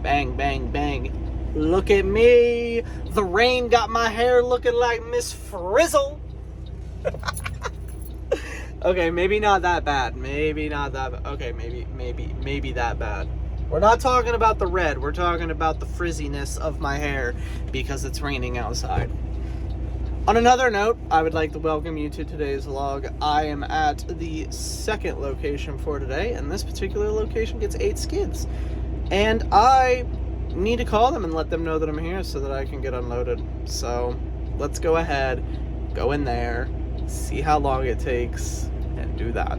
Bang, bang, bang. Look at me. The rain got my hair looking like Miss Frizzle. Okay, maybe not that bad. Maybe not that bad. Okay, maybe that bad. We're not talking about the red. We're talking about the frizziness of my hair because it's raining outside. On another note, I would like to welcome you to today's vlog. I am at the second location for today, and this particular location gets 8 skids. And I need to call them and let them know that I'm here so that I can get unloaded. So let's go ahead, go in there, see how long it takes, and do that.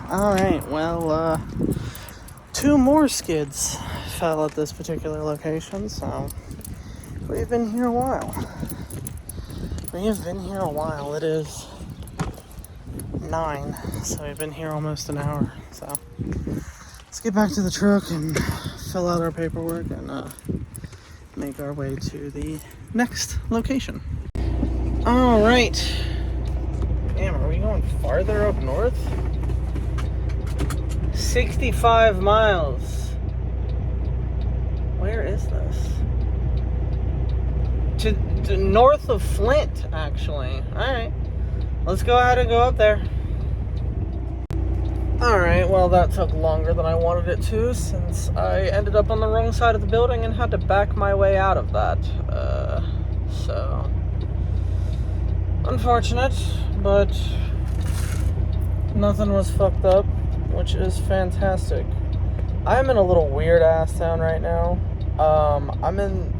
Alright, well, 2 more skids fell at this particular location, so we've been here a while. We have been here a while. It is 9, so we've been here almost an hour. So let's get back to the truck and fill out our paperwork and make our way to the next location. All right. Damn, are we going farther up north? 65 miles. Where is this? To north of Flint, actually. Alright. Let's go ahead and go up there. Alright, well that took longer than I wanted it to, since I ended up on the wrong side of the building and had to back my way out of that. So unfortunate, but nothing was fucked up, which is fantastic. I'm in a little weird ass town right now. I'm in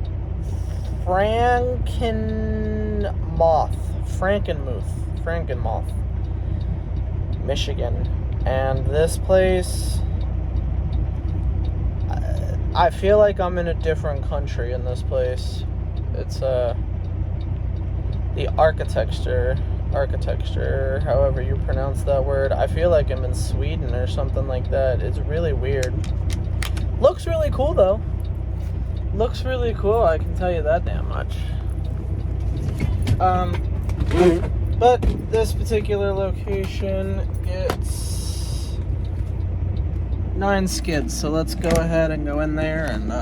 Frankenmuth, Michigan. And this place, I feel like I'm in a different country in this place. It's the architecture, however you pronounce that word. I feel like I'm in Sweden or something like that. It's really weird. Looks really cool though. Looks really cool, I can tell you that damn much. But this particular location gets 9 skids, so let's go ahead and go in there and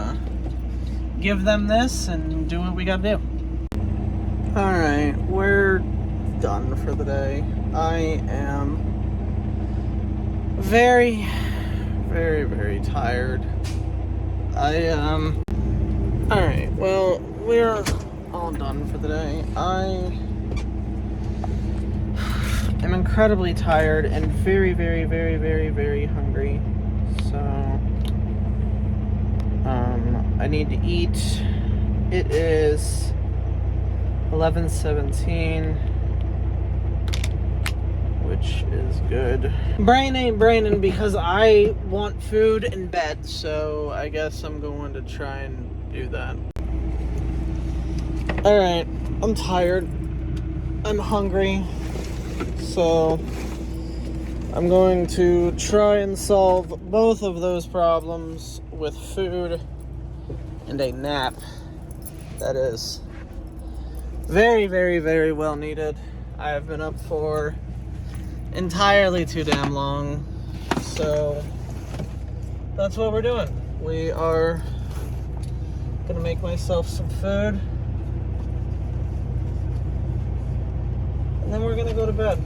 give them this and do what we gotta do. Alright, we're done for the day. I am very, very, very tired. Alright, well, we're all done for the day. I am incredibly tired and very, very, very, very, very hungry. So, I need to eat. It is 11:17, which is good. Brain ain't braining because I want food and bed, so I guess I'm going to try and do that. Alright, I'm tired. I'm hungry. So I'm going to try and solve both of those problems with food and a nap. That is very, very, very well needed. I have been up for entirely too damn long. So that's what we're doing. We are gonna make myself some food. And then we're gonna go to bed.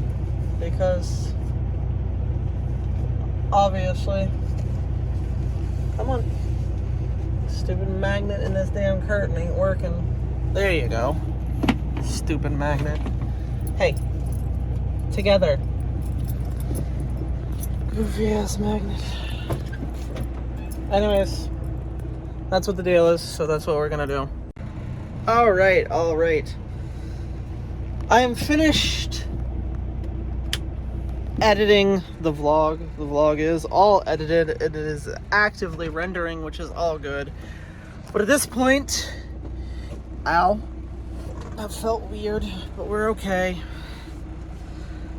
Because obviously, come on, stupid magnet in this damn curtain ain't working. There you go, stupid magnet. Hey, together. Goofy ass magnet. Anyways, that's what the deal is, so that's what we're gonna do. Alright. I am finished editing the vlog. The vlog is all edited. It is actively rendering, which is all good. But at this point, ow, that felt weird, but we're okay.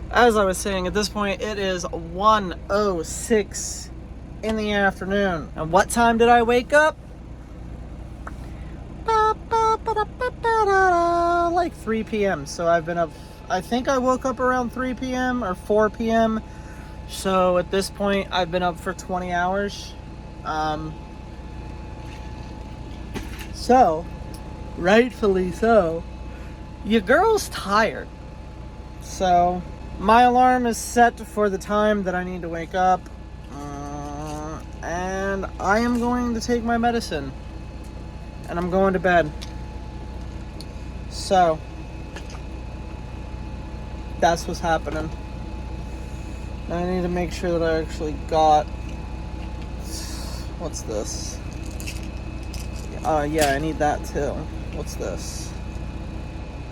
As I was saying, at this point, it is 1:06 in the afternoon. And what time did I wake up? Like 3 p.m. So I've been up, I think I woke up around 3 p.m. or 4 p.m. So at this point, I've been up for 20 hours. So, rightfully so, your girl's tired. So, my alarm is set for the time that I need to wake up. And I am going to take my medicine. And I'm going to bed. So, that's what's happening. Now I need to make sure that I actually got... What's this? Yeah, I need that too. What's this?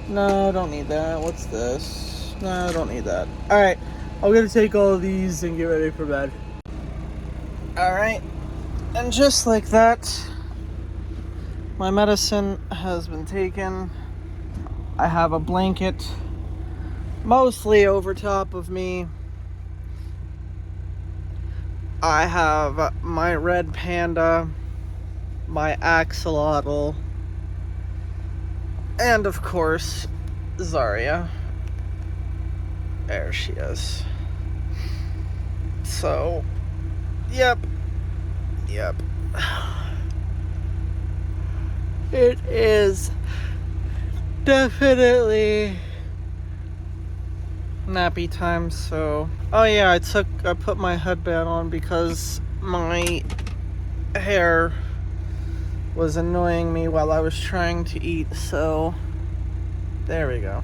No, don't need that. What's this? No, don't need that. Alright, I'm gonna take all of these and get ready for bed. Alright, and just like that, my medicine has been taken. I have a blanket mostly over top of me. I have my red panda, my axolotl, and of course, Zarya. There she is. So, yep. It is definitely nappy time, so... Oh yeah, I put my headband on because my hair was annoying me while I was trying to eat, so there we go.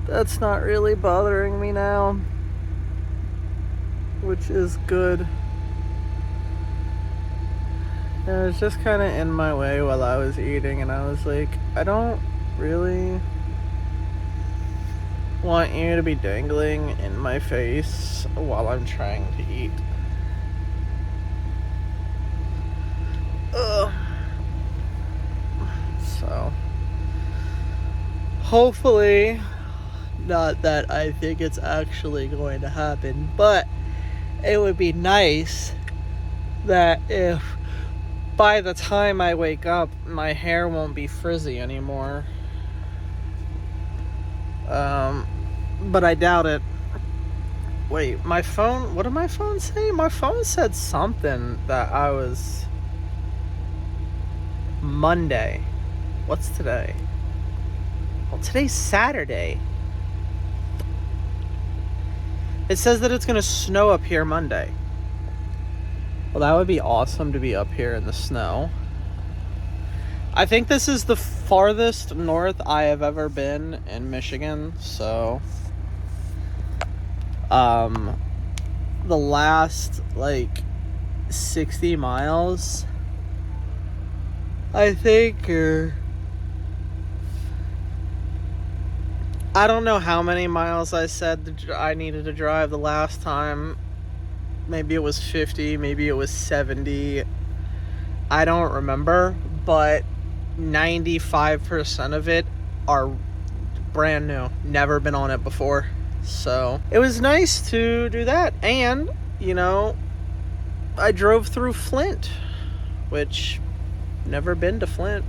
That's not really bothering me now, which is good. It was just kind of in my way while I was eating, and I was like, I don't really want you to be dangling in my face while I'm trying to eat. Ugh. So, hopefully, not that I think it's actually going to happen, but it would be nice that if by the time I wake up, my hair won't be frizzy anymore. But I doubt it. Wait, my phone, what did my phone say? My phone said something that I was... Monday. What's today? Well, today's Saturday. It says that it's gonna snow up here Monday. Well, that would be awesome to be up here in the snow. I think this is the farthest north I have ever been in Michigan, so... the last, 60 miles, I think, I don't know how many miles I said I needed to drive the last time. Maybe it was 50, maybe it was 70. I don't remember, but 95% of it are brand new. Never been on it before. So, it was nice to do that. And, I drove through Flint, which, never been to Flint.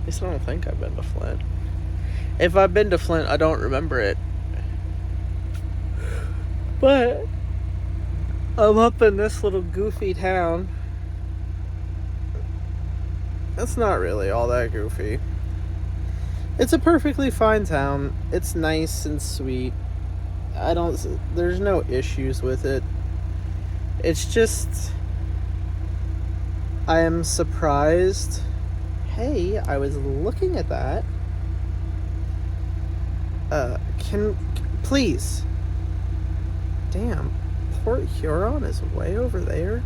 At least I don't think I've been to Flint. If I've been to Flint, I don't remember it. But I'm up in this little goofy town. It's not really all that goofy. It's a perfectly fine town. It's nice and sweet. There's no issues with it. It's just, I am surprised. Hey, I was looking at that. Please. Damn, Port Huron is way over there.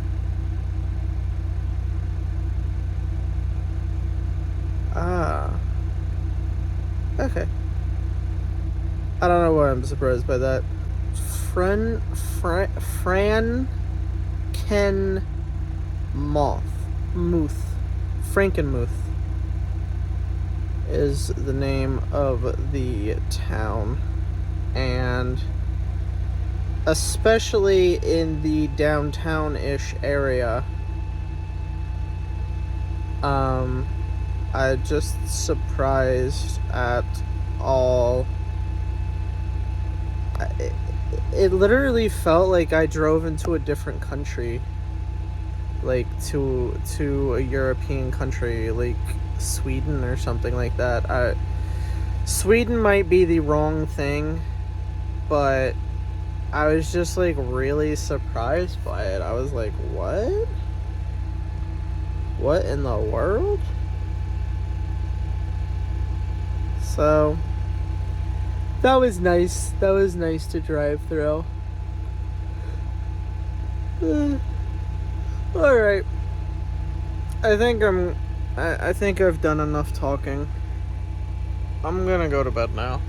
Okay. I don't know why I'm surprised by that. Frankenmuth is the name of the town, and especially in the downtown-ish area, I'm just surprised at all. It literally felt like I drove into a different country. like to a European country like Sweden or something like that. Sweden might be the wrong thing, but I was just like really surprised by it. I was like, what? What in the world? So that was nice. That was nice to drive through. All right. I think I've done enough talking. I'm gonna go to bed now.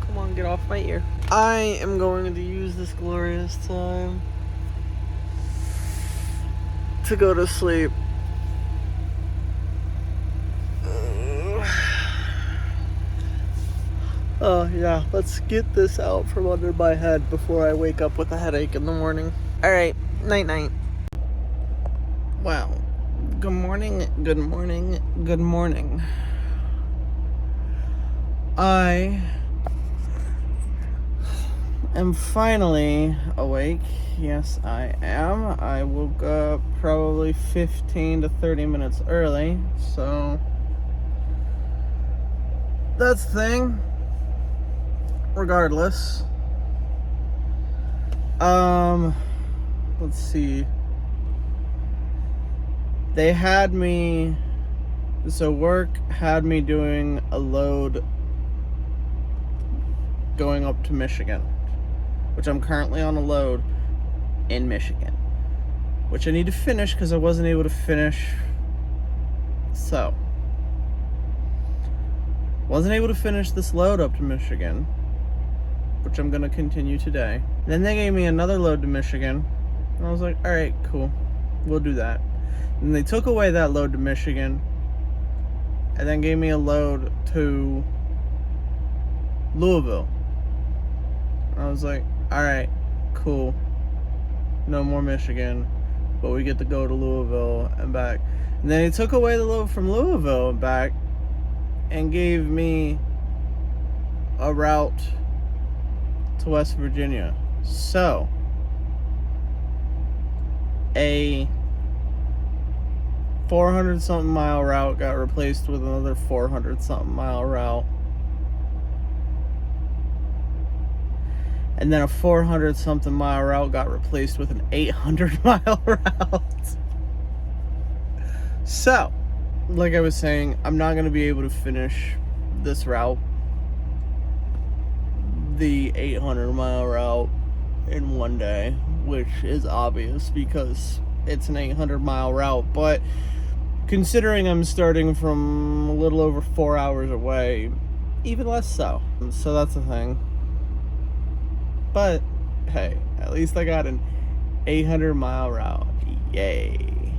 Come on, get off my ear. I am going to use this glorious time to go to sleep. Oh yeah, let's get this out from under my head before I wake up with a headache in the morning. Alright, night night. Wow. Good morning, good morning, good morning. I am finally awake. Yes, I am. I woke up probably 15 to 30 minutes early, so that's the thing. Regardless, let's see. They had me, so work had me doing a load going up to Michigan, which I'm currently on a load in Michigan, which I need to finish because I wasn't able to finish. So, wasn't able to finish this load up to Michigan, which I'm going to continue today. Then they gave me another load to Michigan, and I was like, alright, cool, we'll do that. And they took away that load to Michigan, and then gave me a load to Louisville. I was like, alright, cool, no more Michigan, but we get to go to Louisville and back. And then they took away the load from Louisville and back, and gave me a route to West Virginia. So, a 400 something mile route got replaced with another 400 something mile route. And then a 400 something mile route got replaced with an 800 mile route. So, like I was saying, I'm not going to be able to finish this route, the 800 mile route, in one day, which is obvious because it's an 800 mile route, but considering I'm starting from a little over 4 hours away, even less so. So that's the thing. But hey, at least I got an 800 mile route. Yay.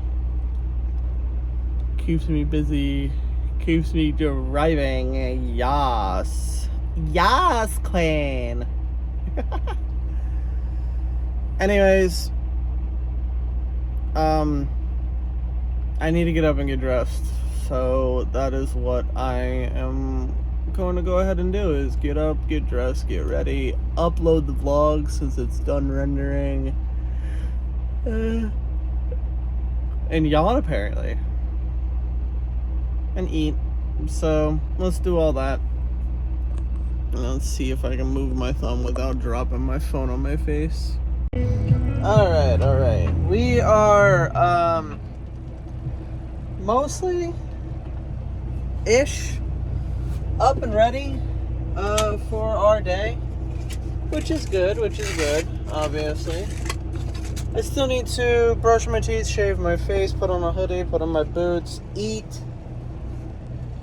Keeps me busy, keeps me driving. Yas. Yas, clan. Anyways, I need to get up and get dressed. So that is what I am going to go ahead and do, is get up, get dressed, get ready, upload the vlog since it's done rendering, and yawn apparently, and eat. So let's do all that. Let's see if I can move my thumb without dropping my phone on my face. Alright. We are, mostly ish up and ready for our day, which is good, obviously. I still need to brush my teeth, shave my face, put on a hoodie, put on my boots, eat,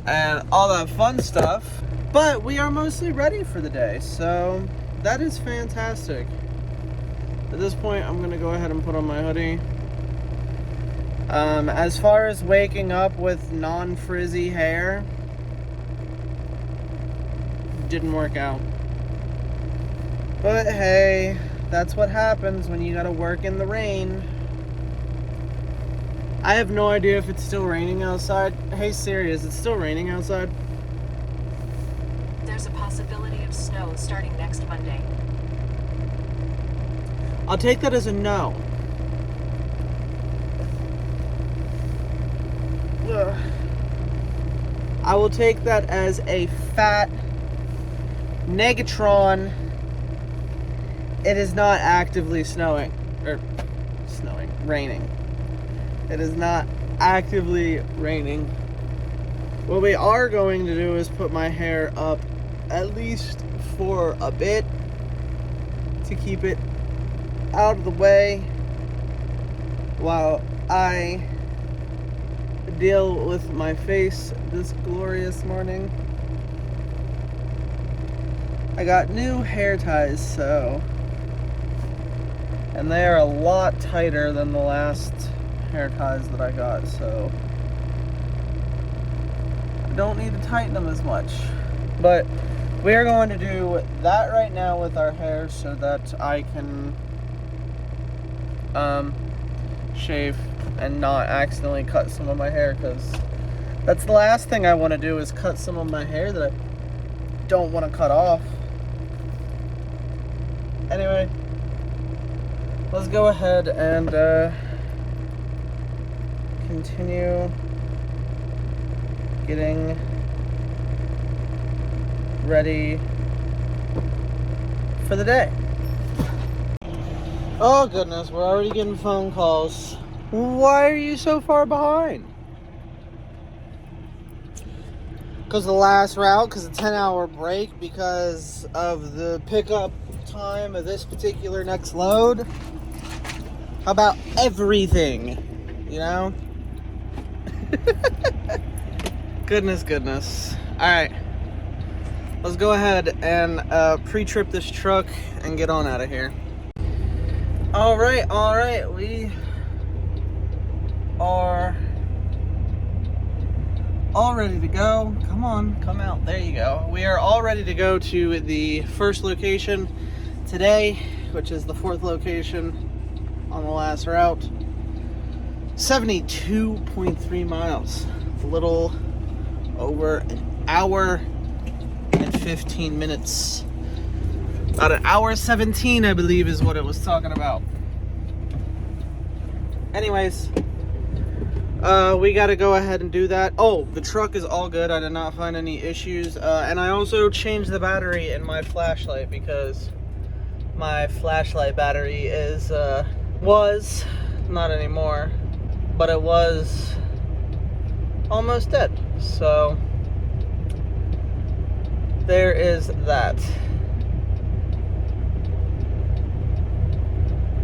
and all that fun stuff. But we are mostly ready for the day, so that is fantastic. At this point, I'm going to go ahead and put on my hoodie. As far as waking up with non-frizzy hair, didn't work out. But hey, that's what happens when you gotta work in the rain. I have no idea if it's still raining outside. Hey Siri, is it still raining outside? There's a possibility of snow starting next Monday. I'll take that as a no. I will take that as a fat negatron. It is not actively raining. It is not actively raining. What we are going to do is put my hair up at least for a bit to keep it out of the way while I deal with my face this glorious morning. I got new hair ties, and they are a lot tighter than the last hair ties that I got, so I don't need to tighten them as much. But we are going to do that right now with our hair so that I can shave and not accidentally cut some of my hair, because that's the last thing I want to do is cut some of my hair that I don't want to cut off. Anyway, let's go ahead and continue getting ready for the day. Oh goodness, we're already getting phone calls. Why are you so far behind? Because of the last route, because of the 10-hour break, because of the pickup time of this particular next load. How about everything? You know? Goodness. Alright. Let's go ahead and pre-trip this truck and get on out of here. Alright. We are all ready to go. Come on, come out. There you go. We are all ready to go to the first location today, which is the 4th location on the last route. 72.3 miles. A little over an hour and 15 minutes. About an hour 17, I believe, is what it was talking about. Anyways, we got to go ahead and do that. Oh, the truck is all good. I did not find any issues. And I also changed the battery in my flashlight, because my flashlight battery was, not anymore, but it was almost dead. So there is that.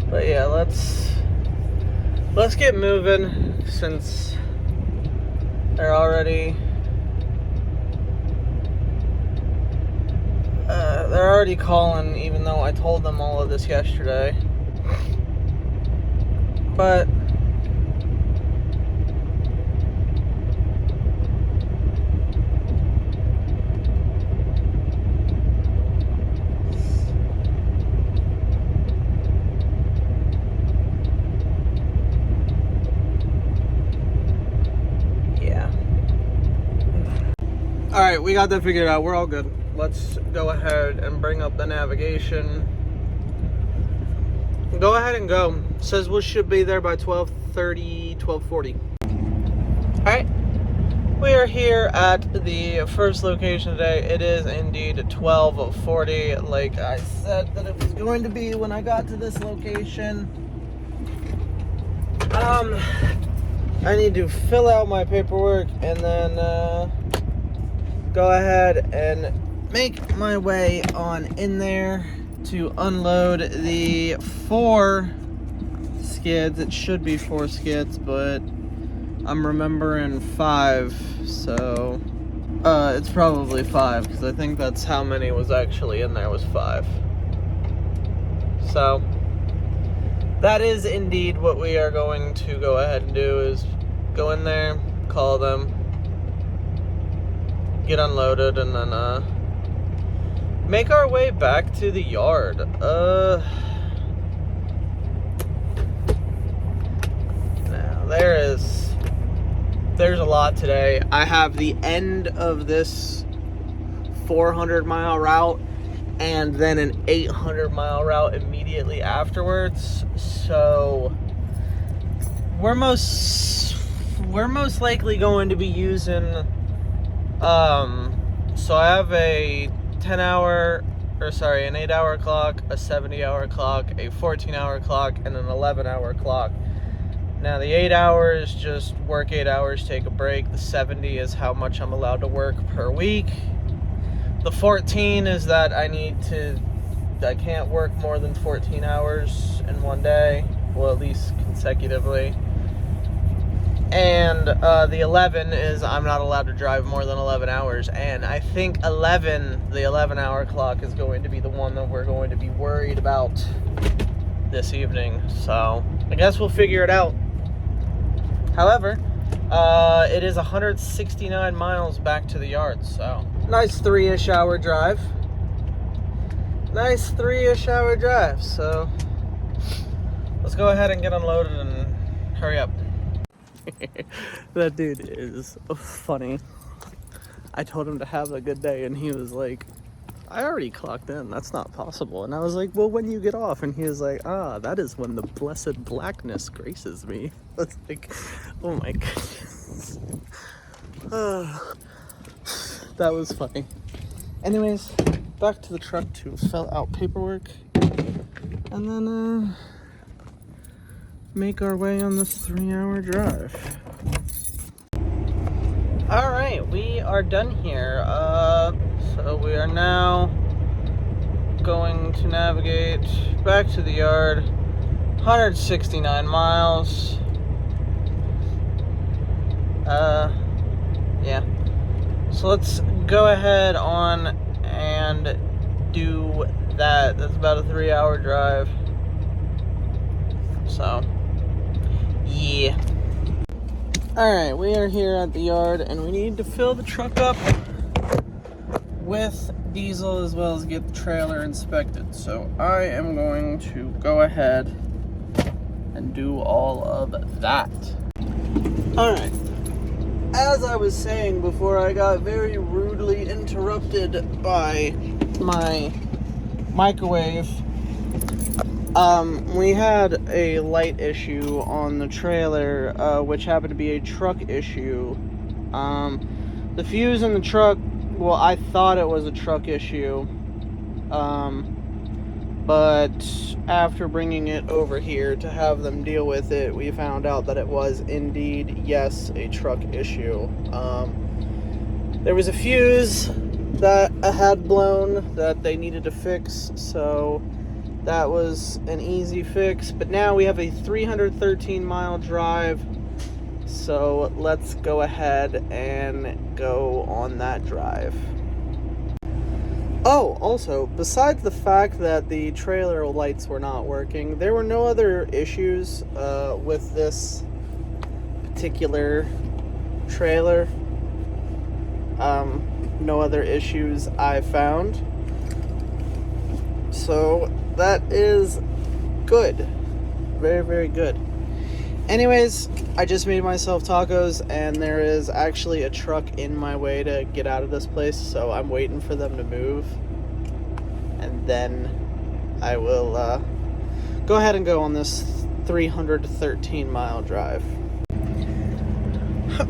But yeah, let's get moving, since they're already calling, even though I told them all of this yesterday. But alright, we got that figured out. We're all good. Let's go ahead and bring up the navigation. Go ahead and go. Says we should be there by 12:30, 12:40. Alright. We are here at the first location today. It is indeed 12:40, like I said that it was going to be when I got to this location. I need to fill out my paperwork and then go ahead and make my way on in there to unload the 4 skids. It should be 4 skids, but I'm remembering 5, so it's probably 5, because I think that's how many was actually in there, was 5. So that is indeed what we are going to go ahead and do, is go in there, call them, get unloaded, and then make our way back to the yard. Now there's a lot today. I have the end of this 400-mile route and then an 800-mile route immediately afterwards. So we're most we're most likely going to be using, so I have an 8-hour clock, a 70-hour clock, a 14-hour clock, and an 11-hour clock. Now, the 8 hours, just work 8 hours, take a break. The 70 is how much I'm allowed to work per week. The 14 is that I can't work more than 14 hours in one day, well, at least consecutively. And the 11 is I'm not allowed to drive more than 11 hours. And I think the 11-hour clock is going to be the one that we're going to be worried about this evening. So I guess we'll figure it out. However, it is 169 miles back to the yard, so nice 3-ish hour drive. So let's go ahead and get unloaded and hurry up. That dude is funny. I told him to have a good day, and he was like, I already clocked in. That's not possible. And I was like, well, when you get off? And he was like, that is when the blessed blackness graces me. I was like, oh my goodness. That was funny. Anyways, back to the truck to fill out paperwork. And then, make our way on this 3-hour drive. All right, we are done here. So we are now going to navigate back to the yard. 169 miles. Yeah. So let's go ahead on and do that. That's about a 3-hour drive. So, yeah. Alright, we are here at the yard, and we need to fill the truck up with diesel as well as get the trailer inspected. So I am going to go ahead and do all of that. Alright, as I was saying before, I got very rudely interrupted by my microwave. We had a light issue on the trailer, which happened to be a truck issue. The fuse in the truck, well, I thought it was a truck issue, but after bringing it over here to have them deal with it, we found out that it was indeed, yes, a truck issue. There was a fuse that had blown that they needed to fix, so that was an easy fix. But now we have a 313 mile drive, so let's go ahead and go on that drive. Oh, also, besides the fact that the trailer lights were not working, there were no other issues with this particular trailer. No other issues I found. So that is good. Very, very good. Anyways, I just made myself tacos, and there is actually a truck in my way to get out of this place, so I'm waiting for them to move, and then I will go ahead and go on this 313 mile drive.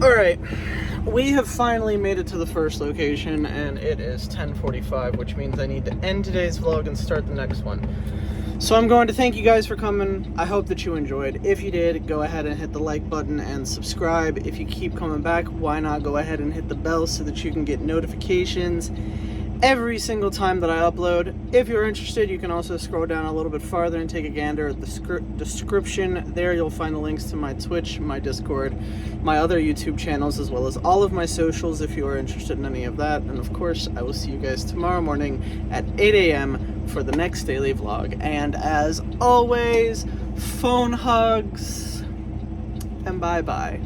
Alright, we have finally made it to the first location, and it is 10:45, which means I need to end today's vlog and start the next one. So I'm going to thank you guys for coming. I hope that you enjoyed. If you did, go ahead and hit the like button and subscribe. If you keep coming back, why not go ahead and hit the bell so that you can get notifications every single time that I upload. If you're interested, you can also scroll down a little bit farther and take a gander at the description. There you'll find the links to my Twitch, my Discord, my other YouTube channels, as well as all of my socials if you are interested in any of that. And of course, I will see you guys tomorrow morning at 8 a.m. for the next daily vlog. And as always, phone hugs and bye-bye.